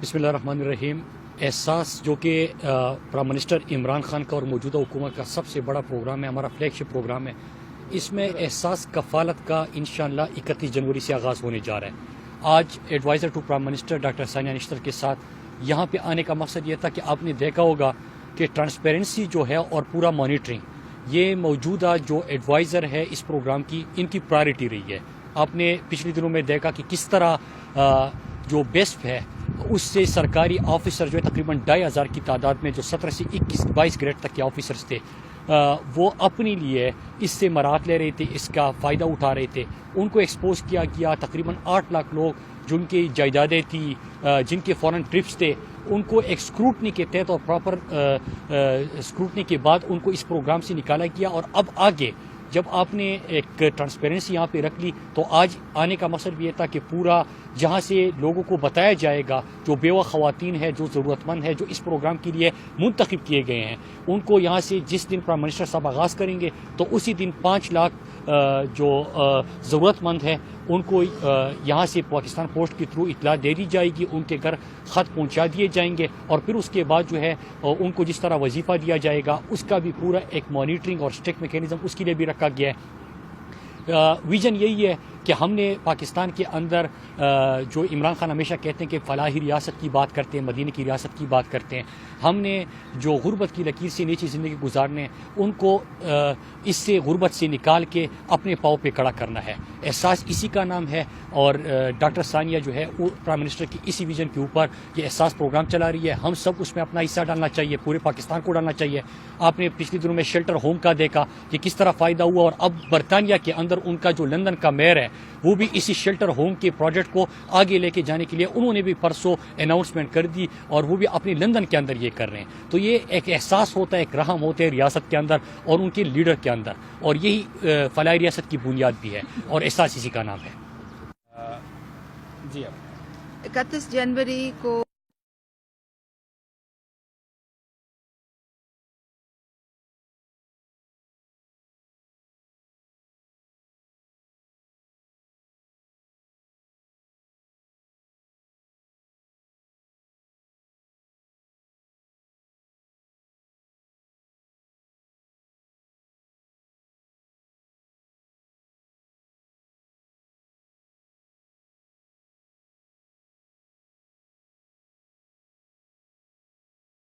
बिस्मिल्लाहिर्रहमानिर्रहीम। एहसास जो कि प्राइम मिनिस्टर इमरान खान का और मौजूदा हुकूमत का सबसे बड़ा प्रोग्राम है, हमारा फ्लैगशिप प्रोग्राम है। इसमें एहसास कफ़ालत का इंशाअल्लाह 31 जनवरी से आगाज़ होने जा रहा है। आज adviser to prime minister doctor Sania Nishtar के साथ यहाँ पे आने का मकसद ये था कि आपने देखा होगा कि ट्रांसपेरेंसी जो है और पूरा मॉनिटरिंग, ये मौजूदा जो एडवाइज़र है इस प्रोग्राम की, इनकी प्रायोरिटी रही है। आपने पिछले दिनों में देखा कि किस तरह जो बेस्ट है उससे सरकारी ऑफिसर जो है तकरीबन 2500 की तादाद में, जो 17 से 22 ग्रेड तक के ऑफिसर्स थे, वो अपने लिए इससे मराहत ले रहे थे, इसका फ़ायदा उठा रहे थे। उनको एक्सपोज किया गया। तकरीबन 8 लाख लोग जिनकी जायदादें थी, जिनके फॉरेन ट्रिप्स थे, उनको एक स्क्रूटनी के तहत और प्रॉपर स्क्रूटनी के बाद उनको इस प्रोग्राम से निकाला गया। और अब आगे जब आपने एक ट्रांसपेरेंसी यहाँ पे रख ली, तो आज आने का मकसद भी ये था कि पूरा जहाँ से लोगों को बताया जाएगा, जो बेवा ख़वातीन है, जो ज़रूरतमंद है, जो इस प्रोग्राम के लिए मुंतखब किए गए हैं, उनको यहाँ से जिस दिन प्राइम मिनिस्टर साहब आगाज़ करेंगे तो उसी दिन 5 लाख जो ज़रूरतमंद है उनको यहाँ से पाकिस्तान पोस्ट के थ्रू इतला दे दी जाएगी, उनके घर ख़त पहुँचा दिए जाएंगे। और फिर उसके बाद जो है उनको जिस तरह वजीफ़ा दिया जाएगा उसका भी पूरा एक मॉनिटरिंग और स्ट्रिक्ट मैकेनिज़्म उसके लिए भी रखा गया है। विजन यही है कि हमने पाकिस्तान के अंदर जो इमरान खान हमेशा कहते हैं कि फलाही रियासत की बात करते हैं, मदीने की रियासत की बात करते हैं, हमने जो गुर्बत की लकीर से नीचे ज़िंदगी गुजारने, उनको इससे गुर्बत से निकाल के अपने पाँव पे खड़ा करना है। एहसास इसी का नाम है। और डॉक्टर सानिया जो है वो प्राइम मिनिस्टर की इसी विजन के ऊपर ये एहसास प्रोग्राम चला रही है। हम सब उसमें अपना हिस्सा डालना चाहिए, पूरे पाकिस्तान को डालना चाहिए। आपने पिछले दिनों में शेल्टर होम का देखा कि किस तरह फ़ायदा हुआ, और अब बरतानिया के अंदर उनका जो लंदन का मेयर है वो भी इसी शेल्टर होम के प्रोजेक्ट को आगे लेके जाने के लिए उन्होंने भी परसों अनाउंसमेंट कर दी, और वो भी अपने लंदन के अंदर ये कर रहे हैं। तो ये एक एहसास होता है, एक रहम होते हैं रियासत के अंदर और उनके लीडर के अंदर, और यही फलाही रियासत की बुनियाद भी है, और एहसास इसी का नाम है। जी, 31 जनवरी को